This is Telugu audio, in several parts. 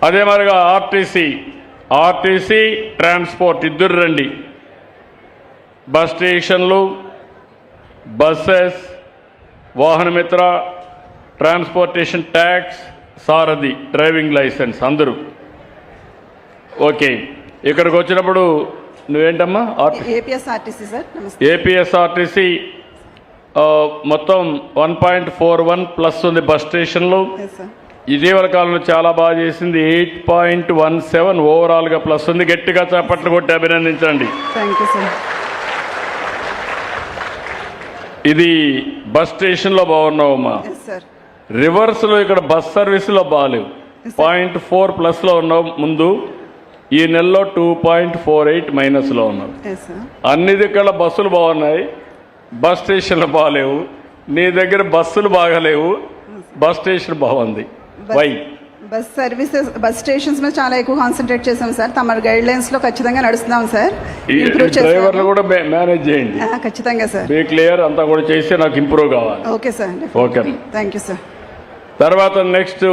అదే మరిగా ఆర్టీసీ ట్రాన్స్పోర్ట్ ఇద్దరు రండి. బస్ స్టేషన్లు, బస్సెస్, వాహనమిత్ర, ట్రాన్స్పోర్టేషన్ ట్యాక్స్, సారథి, డ్రైవింగ్ లైసెన్స్ అందరూ ఓకే. ఇక్కడికి వచ్చినప్పుడు నువ్వేంటమ్మా? APSRTC sir. ఏపీఎస్ఆర్టీసీ మొత్తం 1.41 ప్లస్ ఉంది. బస్ స్టేషన్లు ఇటీవల కాలంలో చాలా బాగా చేసింది. 8.17 ఓవరాల్గా ప్లస్ ఉంది. గట్టిగా చప్పట్లు కొట్టి అభినందించండి. ఇది బస్ స్టేషన్లో బాగున్నావమ్మా. రివర్స్లో ఇక్కడ బస్ సర్వీసులో బాగాలేవు. 0.4 ప్లస్లో ఉన్నావు ముందు. ఈ నెలలో 2.48 మైనస్లో ఉన్నావు. అన్ని దిక్కల బస్సులు బాగున్నాయి, బస్ స్టేషన్లు బాగాలేవు. నీ దగ్గర బస్సులు బాగాలేవు, బస్ స్టేషన్ బాగుంది. Why? Bus services, bus stations మీద చాలా ఎక్కువ కాన్సన్ట్రేట్ చేసాం సార్. తమ గైడ్ లైన్స్ లో ఖచ్చితంగా నడుస్తున్నాం సార్. డ్రైవర్లు కూడా మేనేజ్ చేయండి ఖచ్చితంగా సార్. బీ క్లియర్ అంతా కూడా చేసి నాకు ఇంప్రూవ్ కావాలి. Okay sir. Okay, thank you sir. తర్వాత నెక్స్ట్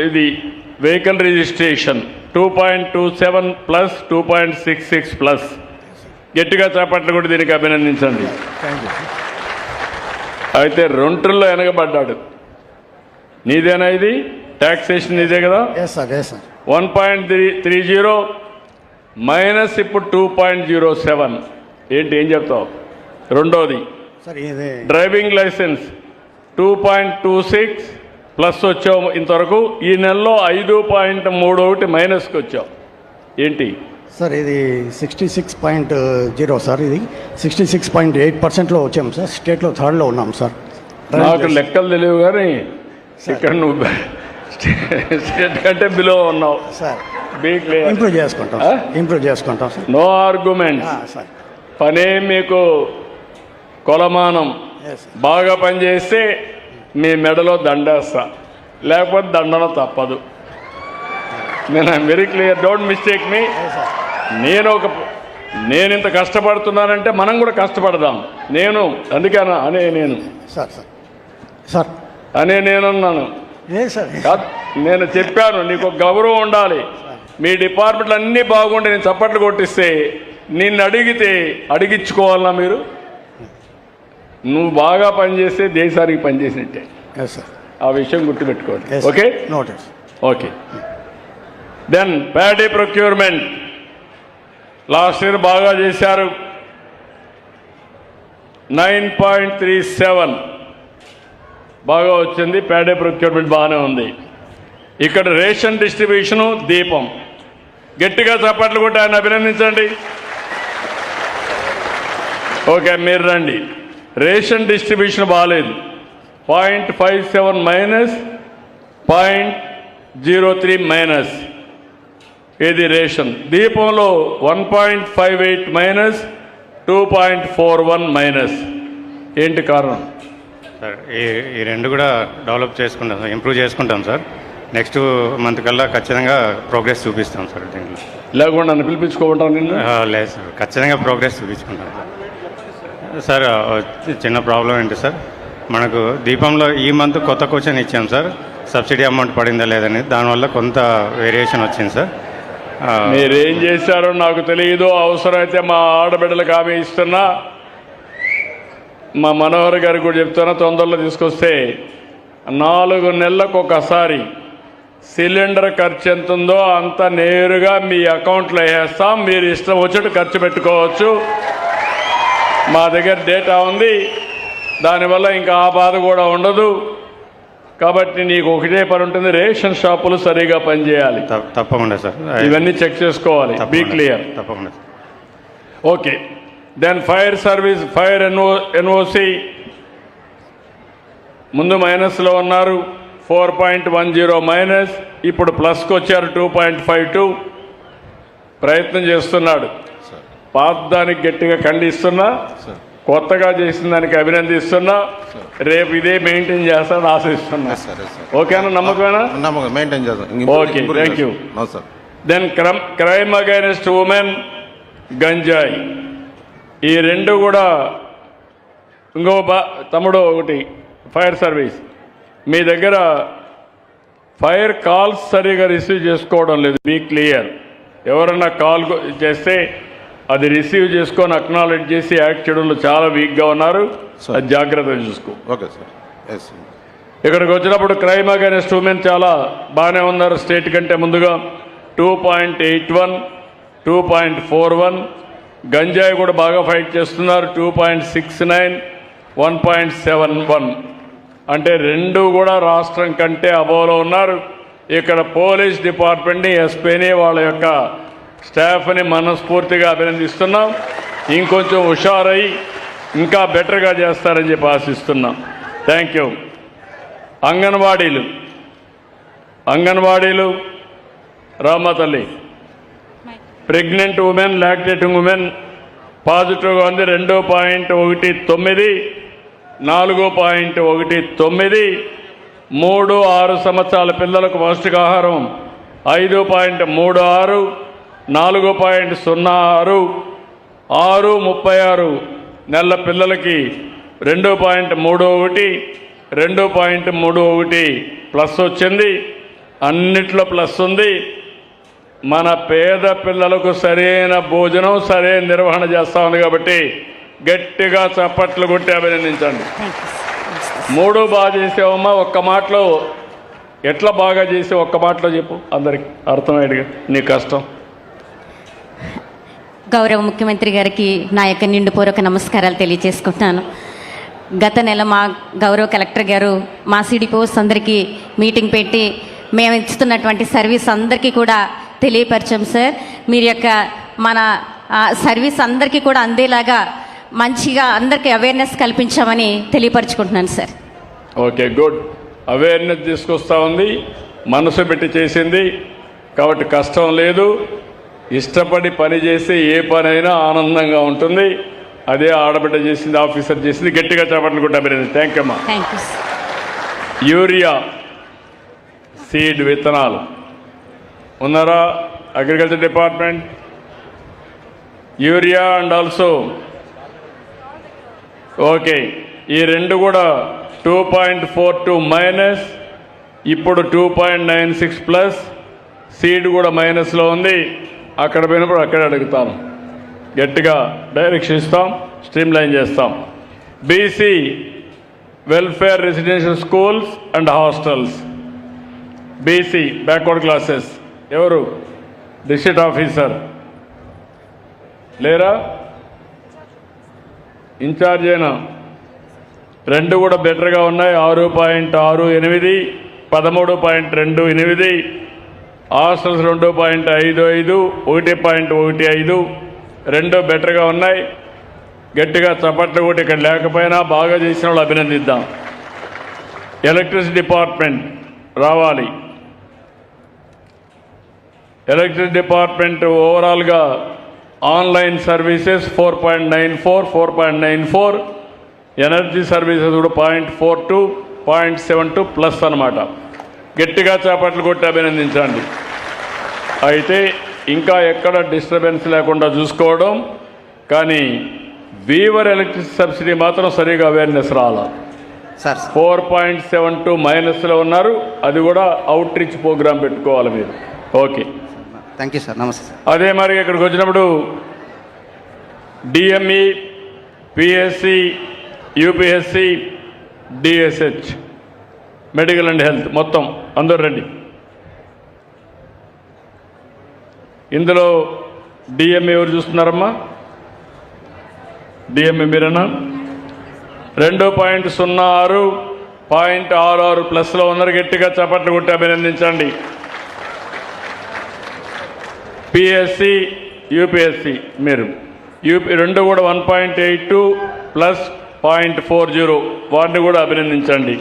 ఇది వెహికల్ రిజిస్ట్రేషన్ 2.27 ప్లస్ 2.66 ప్లస్. గట్టిగా చేపట్లు కూడా దీనికి అభినందించండి. అయితే రెండులో వెనకబడ్డాడు. నీదేనా ఇది? ట్యాక్సేషన్ నీదే కదా? 1.30 మైనస్ ఇప్పుడు 2.07. ఏంటి, ఏం చెప్తావు? రెండోది డ్రైవింగ్ లైసెన్స్ 2.26 ప్లస్ వచ్చావు ఇంతవరకు. ఈ నెలలో 5.31 మైనస్కి వచ్చావు. ఏంటి సార్? ఇది 66.0 సార్. ఇది 66.8%లో వచ్చాము సార్. స్టేట్లో థర్డ్లో ఉన్నాం సార్. నాకు లెక్కలు తెలియవు కానీ ఇక్కడ నువ్వు స్టేట్ కంటే బిలో ఉన్నావు సార్. ఇంప్రూవ్ చేసుకుంటాం సార్. No argument sir. పనే మీకు కొలమానం. బాగా పనిచేస్తే మీ మెడలో దండేస్తా, లేకపోతే దండన తప్పదు. నేను I am very clear, don't mistake me. నేను ఇంత కష్టపడుతున్నానంటే మనం కూడా కష్టపడదాం. అందుకే నేను నేనున్నాను. నేను చెప్పాను నీకు గౌరవం ఉండాలి. మీ డిపార్ట్మెంట్లు అన్నీ బాగుండి నేను చప్పట్లు కొట్టిస్తే నిన్ను అడిగించుకోవాలన్నా మీరు? నువ్వు బాగా పనిచేస్తే దేశానికి పనిచేసినట్టే. ఆ విషయం గుర్తుపెట్టుకోవాలి. Okay okay. Then paddy procurement last year బాగా చేశారు. 9.37 బాగా వచ్చింది. ప్యాడీ ప్రొక్యూర్మెంట్ బాగానే ఉంది. ఇక్కడ రేషన్ డిస్ట్రిబ్యూషను దీపం. గట్టిగా చప్పట్లు కొట్టి ఆయన అభినందించండి. ఓకే, మీరు రండి. రేషన్ డిస్ట్రిబ్యూషన్ బాగాలేదు. 0.57 మైనస్, 0.03 మైనస్. ఇది రేషన్. దీపంలో 1.58 మైనస్, 2.41 మైనస్. ఏంటి కారణం సార్? ఈ రెండు కూడా డెవలప్ చేసుకుంటాం సార్, ఇంప్రూవ్ చేసుకుంటాం సార్. నెక్స్ట్ మంత్ కల్లా ఖచ్చితంగా ప్రోగ్రెస్ చూపిస్తాం సార్. దీనిలో లేకుండా నన్ను పిలిపించుకోవటం నిన్ను? లేదు సార్, ఖచ్చితంగా ప్రోగ్రెస్ చూపించుకుంటాం సార్. చిన్న ప్రాబ్లం ఏంటి సార్, మనకు దీపంలో ఈ మంత్ కొత్త క్వశ్చన్ ఇచ్చాం సార్, సబ్సిడీ అమౌంట్ పడిందా లేదని. దానివల్ల కొంత వేరియేషన్ వచ్చింది సార్. మీరేం చేశారో నాకు తెలియదు. అవసరమైతే మా ఆడబిడ్డలకు హామీ ఇస్తున్నా, మా మనోహర్ గారికి కూడా చెప్తున్నా, తొందరలో తీసుకొస్తే 4 నెలలకు ఒకసారి సిలిండర్ ఖర్చు ఎంత ఉందో అంత నేరుగా మీ అకౌంట్లో వేస్తాం. మీరు ఇష్టం వచ్చినట్టు ఖర్చు పెట్టుకోవచ్చు. మా దగ్గర డేటా ఉంది. దానివల్ల ఇంకా ఆ బాధ కూడా ఉండదు. కాబట్టి నీకు ఒకటే పని ఉంటుంది, రేషన్ షాపులు సరిగా పనిచేయాలి. తప్పకుండా సార్, ఇవన్నీ చెక్ చేసుకోవాలి. Be clear. తప్పకుండా. Okay. Then fire service, fire NOC ముందు మైనస్లో ఉన్నారు. 4.10 మైనస్, ఇప్పుడు ప్లస్కి వచ్చారు. 2.52. ప్రయత్నం చేస్తున్నాడు. పాత దానికి గట్టిగా ఖండిస్తున్నా, కొత్తగా చేసిన దానికి అభినందిస్తున్నా. రేపు ఇదే మెయింటైన్ చేస్తానని ఆశిస్తున్నా. ఓకేనా? నమ్మకమేనా? మెయింటైన్ చేస్తాం. Okay, thank you. Then crime against women, గంజాయి. ఈ రెండు కూడా తమ్ముడు ఒకటి ఫైర్ సర్వీస్ మీ దగ్గర ఫైర్ కాల్స్ సరిగా రిసీవ్ చేసుకోవడం లేదు. Be clear. ఎవరన్నా కాల్ చేస్తే అది రిసీవ్ చేసుకొని అక్నాలెడ్జ్ చేసి యాక్ట్ చేయడంలో చాలా వీక్గా ఉన్నారు. అది జాగ్రత్తగా చూసుకో. Okay sir. ఎస్. ఇక్కడికి వచ్చినప్పుడు క్రైమ్ అగైనెస్ట్ ఉమెన్ చాలా బాగానే ఉన్నారు. స్టేట్ కంటే ముందుగా 2.81, 2.41. గంజాయి కూడా బాగా ఫైట్ చేస్తున్నారు. 2.69, 1.71. అంటే రెండు కూడా రాష్ట్రం కంటే అబోవ్లో ఉన్నారు. ఇక్కడ పోలీస్ డిపార్ట్మెంట్ని, ఎస్పీని, వాళ్ళ యొక్క స్టాఫ్ని మనస్ఫూర్తిగా అభినందిస్తున్నాం. ఇంకొంచెం హుషారై ఇంకా బెటర్గా చేస్తారని చెప్పి ఆశిస్తున్నాం. Thank you. అంగన్వాడీలు రామ తల్లి, ప్రెగ్నెంట్ ఉమెన్, లాక్టేటింగ్ ఉమెన్ పాజిటివ్గా ఉంది. 2.19, 4.19. 3-6 సంవత్సరాల పిల్లలకు పౌష్టికాహారం 5.36, 4.06, 6-36 నెలల పిల్లలకి 2.31, 2.31 ప్లస్ వచ్చింది. అన్నిట్లో ప్లస్ ఉంది. మన పేద పిల్లలకు సరైన భోజనం, సరైన నిర్వహణ చేస్తా ఉంది కాబట్టి గట్టిగా చప్పట్లు కొట్టి అభినందించండి. 3 బాగా చేసావమ్మా. ఒక్క మాటలో ఎట్లా బాగా చేసి ఒక్క మాటలో చెప్పు, అందరికి అర్థమయ్యేట్టుగా. నీ కష్టం. గౌరవ ముఖ్యమంత్రి గారికి నా యొక్క నిండుపూర్వక నమస్కారాలు తెలియజేసుకుంటున్నాను. గత నెల మా గౌరవ కలెక్టర్ గారు మా సిడిపోస్ అందరికీ మీటింగ్ పెట్టి మేము ఇస్తున్నటువంటి సర్వీస్ అందరికీ కూడా తెలియపరిచాం సార్. మీరు యొక్క మన సర్వీస్ అందరికీ కూడా అందేలాగా మంచిగా అందరికీ అవేర్నెస్ కల్పించామని తెలియపరచుకుంటున్నాను సార్. Okay, good. అవేర్నెస్ తీసుకొస్తా ఉంది, మనసు పెట్టి చేసింది కాబట్టి కష్టం లేదు. ఇష్టపడి పని చేసి ఏ పనైనా ఆనందంగా ఉంటుంది. అదే ఆడబిడ్డ చేసింది, ఆఫీసర్ చేసింది. గట్టిగా చేపట్లు కూడా అభినందింది. థ్యాంక్ యూ అమ్మా. Thank you. యూరియా సీడ్ విత్తనాలు ఉన్నారా agriculture department? Urea and also okay. ఈ రెండు కూడా 2.42 మైనస్, ఇప్పుడు 2.96 ప్లస్. సీడ్ కూడా మైనస్లో ఉంది. అక్కడ పోయినప్పుడు అక్కడ అడుగుతాను. గట్టిగా డైరెక్షన్ ఇస్తాం, స్ట్రీమ్ లైన్ చేస్తాం. BC welfare residential schools and hostels, BC backward classes ఎవరు? డిస్ట్రిక్ట్ ఆఫీసర్ లేరా? ఇన్ఛార్జ్ అయినా. రెండు కూడా బెటర్గా ఉన్నాయి. 6.68, 13.28. హాస్టల్స్ 2.55, 1.15. రెండు బెటర్గా ఉన్నాయి. గట్టిగా చప్పట్లు కూడా ఇక్కడ లేకపోయినా బాగా చేసిన వాళ్ళు అభినందిద్దాం. ఎలక్ట్రిసిటీ డిపార్ట్మెంట్ రావాలి. ఎలక్ట్రిసిటీ డిపార్ట్మెంట్ ఓవరాల్గా ఆన్లైన్ సర్వీసెస్ 4.94, 4.94. ఎనర్జీ సర్వీసెస్ కూడా 0.42, 0.72 ప్లస్ అన్నమాట. గట్టిగా చేపట్లు కొట్టి అభినందించండి. అయితే ఇంకా ఎక్కడ డిస్టర్బెన్స్ లేకుండా చూసుకోవడం. కానీ వీవర్ ఎలక్ట్రిసిటీ సబ్సిడీ మాత్రం సరిగా అవేర్నెస్ రాలా. సార్ 4.72 మైనస్లో ఉన్నారు. అది కూడా అవుట్ రీచ్ ప్రోగ్రామ్ పెట్టుకోవాలి మీరు. Okay, thank you sir. నమస్తే సార్. అదే మరి ఇక్కడికి వచ్చినప్పుడు DME, PSC, UPSC, DSH, medical and health మొత్తం అందరూ రండి. ఇందులో డిఎంఈ ఎవరు చూస్తున్నారమ్మా? డిఎంఈ మీరేనా? 2.06, 0.66 ప్లస్లో ఉన్నారు. గట్టిగా చప్పట్లు కొట్టి అభినందించండి. పిఎస్సి, యూపీఎస్సి మీరు రెండు కూడా 1.82 ప్లస్ 0.40, వాటిని కూడా అభినందించండి.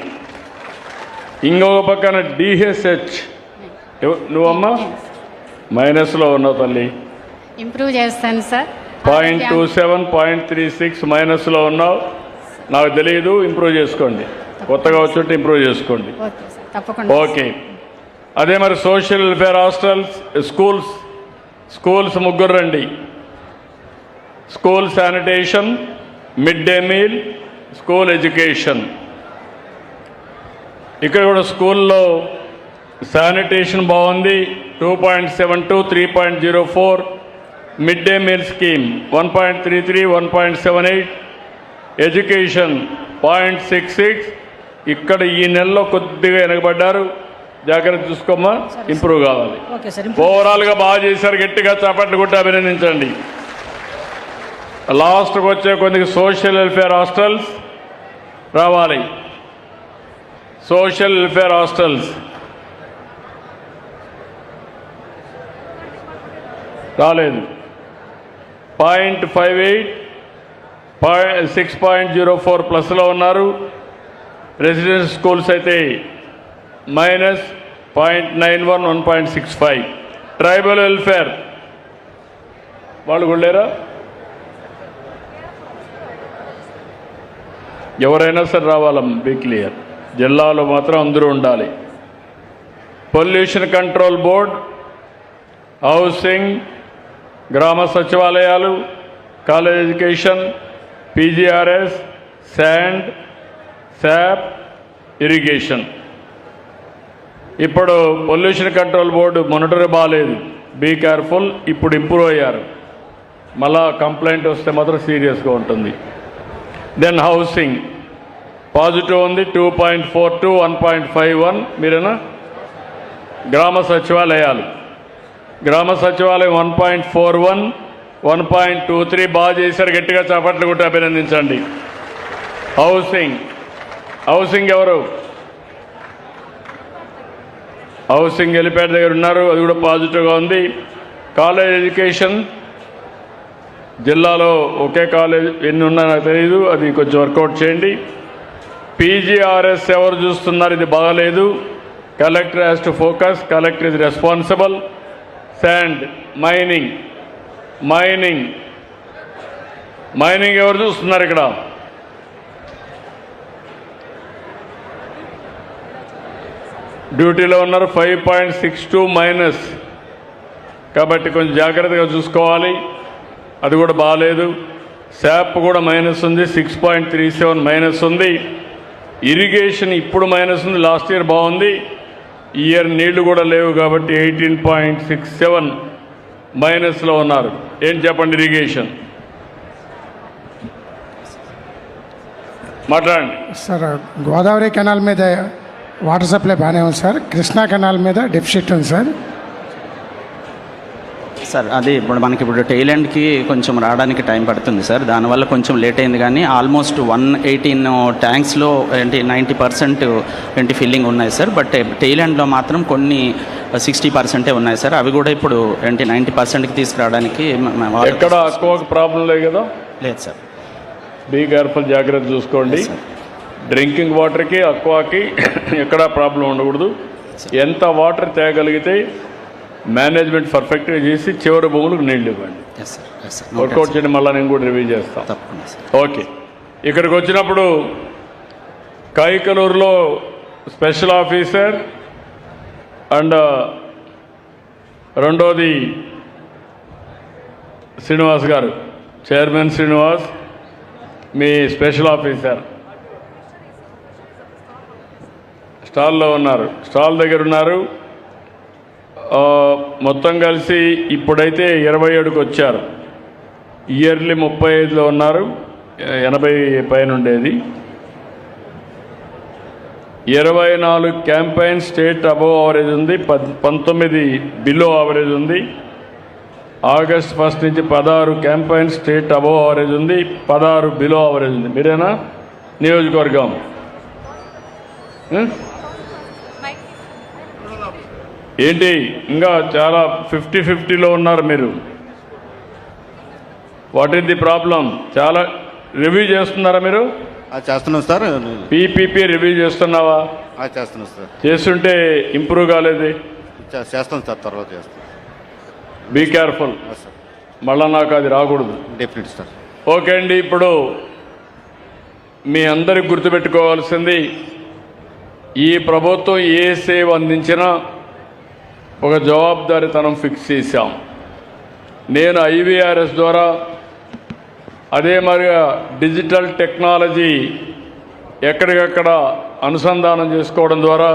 ఇంకొక పక్కన డిహెచ్హెచ్ నువ్వమ్మా మైనస్లో ఉన్నావు తల్లి. ఇంప్రూవ్ చేస్తాను సార్. 0.27, 0.36 మైనస్లో ఉన్నావు. నాకు తెలియదు, ఇంప్రూవ్ చేసుకోండి. కొత్తగా వచ్చుంటే ఇంప్రూవ్ చేసుకోండి. తప్పకుండా. ఓకే. అదే మరి సోషల్ వెల్ఫేర్ హాస్టల్స్, స్కూల్స్ ముగ్గురు రండి. School sanitation, mid day meal, school education. ఇక్కడ కూడా స్కూల్లో శానిటేషన్ బాగుంది 2.72, 3.04. Mid day meal scheme 1.33, 1.78. Education 0.66. ఇక్కడ ఈ నెలలో కొద్దిగా వెనకబడ్డారు, జాగ్రత్త చూసుకోమ్మా, ఇంప్రూవ్ కావాలి. ఓవరాల్గా బాగా చేశారు, గట్టిగా చప్పట్లు కొట్టి అభినందించండి. లాస్ట్కి వచ్చే కొద్దిగా సోషల్ వెల్ఫేర్ హాస్టల్స్ రావాలి. సోషల్ వెల్ఫేర్ హాస్టల్స్ రాలేదు. 0.58, 6.04 ప్లస్లో ఉన్నారు. రెసిడెన్షియల్ స్కూల్స్ అయితే -0.91, 1.65. ట్రైబల్ వెల్ఫేర్ వాళ్ళు కూడా లేరా? ఎవరైనా సరే రావాలమ్మ, బీ క్లియర్. జిల్లాలో మాత్రం అందరూ ఉండాలి. పొల్యూషన్ కంట్రోల్ బోర్డ్, హౌసింగ్, గ్రామ సచివాలయాలు, college education, PGRS, sand, SAAP, irrigation. ఇప్పుడు పొల్యూషన్ కంట్రోల్ బోర్డు మానిటర్ బాగాలేదు, బీ కేర్ఫుల్. ఇప్పుడు ఇంప్రూవ్ అయ్యారు, మళ్ళా కంప్లైంట్ వస్తే మాత్రం సీరియస్గా ఉంటుంది. దెన్ హౌసింగ్ పాజిటివ్ ఉంది 2.42, 1.51. మీరేనా? గ్రామ సచివాలయాలు 1.41, 1.23 బాగా చేశారు, గట్టిగా చప్పట్లు కొట్టి అభినందించండి. హౌసింగ్ ఎవరు? హౌసింగ్ హెలిప్యాడ్ దగ్గర ఉన్నారు, అది కూడా పాజిటివ్గా ఉంది. కాలేజ్ ఎడ్యుకేషన్ జిల్లాలో ఒకే కాలేజ్, ఎన్ని ఉన్నాయో నాకు తెలియదు, అది కొంచెం వర్కౌట్ చేయండి. పీజీఆర్ఎస్ ఎవరు చూస్తున్నారు? ఇది బాగాలేదు. Collector has to focus, collector is responsible. Sand, mining ఎవరు చూస్తున్నారు ఇక్కడ? డ్యూటీలో ఉన్నారు. 5.62 మైనస్, కాబట్టి కొంచెం జాగ్రత్తగా చూసుకోవాలి, అది కూడా బాగాలేదు. శాప్ కూడా మైనస్ ఉంది, 6.37 మైనస్ ఉంది. ఇరిగేషన్ ఇప్పుడు మైనస్ ఉంది, లాస్ట్ ఇయర్ బాగుంది. ఈ ఇయర్ నీళ్లు కూడా లేవు కాబట్టి 18.67 మైనస్లో ఉన్నారు. ఏం చెప్పండి ఇరిగేషన్? మాట్లాడండి సార్. గోదావరి కెనాల్ మీద వాటర్ సప్లై బాగానే ఉంది సార్. కృష్ణా కెనాల్ మీద డెఫిసిట్ ఉంది సార్. సార్ అది ఇప్పుడు టెయిల్ ఎండ్కి కొంచెం రావడానికి టైం పడుతుంది సార్, దానివల్ల కొంచెం లేట్ అయింది. కానీ ఆల్మోస్ట్ 118 ట్యాంక్స్లో 90% ఫిల్లింగ్ ఉన్నాయి సార్. బట్ టెయిల్ ఎండ్లో మాత్రం కొన్ని 60% ఉన్నాయి సార్. అవి కూడా ఇప్పుడు 90%కి తీసుకురావడానికి ఎక్కడ అక్వాకి ప్రాబ్లం లేదు కదా? లేదు సార్. బీ కేర్ఫుల్, జాగ్రత్త చూసుకోండి. డ్రింకింగ్ వాటర్కి అక్వాకి ఎక్కడా ప్రాబ్లం ఉండకూడదు. ఎంత వాటర్ తేగలిగితే మేనేజ్మెంట్ పర్ఫెక్ట్గా చేసి చివరి భూములకు నీళ్ళు ఇవ్వండి. వర్కౌట్ చేయడం మళ్ళీ నేను కూడా రివ్యూ చేస్తాను. ఓకే, ఇక్కడికి వచ్చినప్పుడు కైకలూరులో స్పెషల్ ఆఫీసర్ అండ్ రెండోది శ్రీనివాస్ గారు, చైర్మన్ శ్రీనివాస్, మీ స్పెషల్ ఆఫీసర్ స్టాల్లో ఉన్నారు, స్టాల్ దగ్గర ఉన్నారు. మొత్తం కలిసి ఇప్పుడైతే 27కి వచ్చారు. ఇయర్లీ 35లో ఉన్నారు, 80 పైన ఉండేది. 24 క్యాంపెయిన్ స్టేట్ అబోవ్ యావరేజ్ ఉంది, 19 బిలో యావరేజ్ ఉంది. ఆగస్ట్ 1 నుంచి 16 క్యాంపెయిన్ స్టేట్ అబోవ్ యావరేజ్ ఉంది, 16 బిలో యావరేజ్ ఉంది. మీరేనా నియోజకవర్గం? ఏంటి ఇంకా చాలా 50-50లో ఉన్నారు మీరు. What is the problem? చాలా రివ్యూ చేస్తున్నారా మీరు? చేస్తున్నాం సార్. పీపీపీ రివ్యూ చేస్తున్నావా? చేస్తున్నాం సార్. చేస్తుంటే ఇంప్రూవ్ కాలేదు. చేస్తాం సార్, తర్వాత చేస్తాం. బీ కేర్ఫుల్, మళ్ళా నాకు అది రాకూడదు. Definite sir. ఓకే అండి, ఇప్పుడు మీ అందరికి గుర్తుపెట్టుకోవాల్సింది, ఈ ప్రభుత్వం ఏ సేవ అందించినా ఒక జవాబుదారీతనం ఫిక్స్ చేశాం. నేను ఐవీఆర్ఎస్ ద్వారా, అదే మరిగా డిజిటల్ టెక్నాలజీ ఎక్కడికక్కడ అనుసంధానం చేసుకోవడం ద్వారా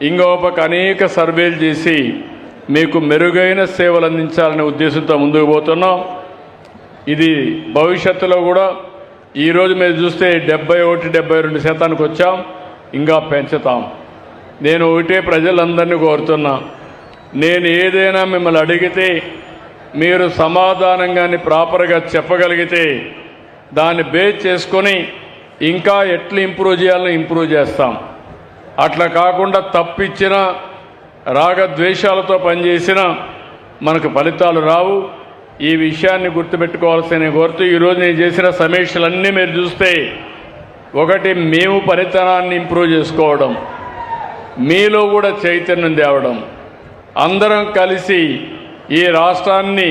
ఇంకో పక్క అనేక సర్వేలు చేసి మీకు మెరుగైన సేవలు అందించాలనే ఉద్దేశంతో ముందుకు పోతున్నాం. ఇది భవిష్యత్తులో కూడా ఈరోజు మీరు చూస్తే 71-72% వచ్చాం, ఇంకా పెంచుతాం. నేను ఒకటే ప్రజలందరినీ కోరుతున్నా, నేను ఏదైనా మిమ్మల్ని అడిగితే మీరు సమాధానంగాని ప్రాపర్గా చెప్పగలిగితే దాన్ని బేస్ చేసుకొని ఇంకా ఎట్లా ఇంప్రూవ్ చేయాలని ఇంప్రూవ్ చేస్తాం. అట్లా కాకుండా తప్పిచ్చిన రాగద్వేషాలతో పనిచేసిన మనకు ఫలితాలు రావు. ఈ విషయాన్ని గుర్తుపెట్టుకోవాల్సిన కోరుతూ ఈరోజు నేను చేసిన సమీక్షలన్నీ మీరు చూస్తే, ఒకటి మేము పనితనాన్ని ఇంప్రూవ్ చేసుకోవడం, మీలో కూడా చైతన్యం తేవడం, అందరం కలిసి ఈ రాష్ట్రాన్ని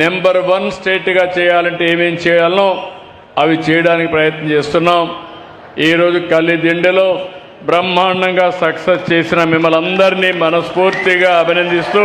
నెంబర్ 1 స్టేట్గా చేయాలంటే ఏమేం చేయాలనో అవి చేయడానికి ప్రయత్నం చేస్తున్నాం. ఈరోజు కల్లిదిండిలో బ్రహ్మాండంగా సక్సెస్ చేసిన మిమ్మల్ని అందరినీ మనస్ఫూర్తిగా అభినందిస్తూ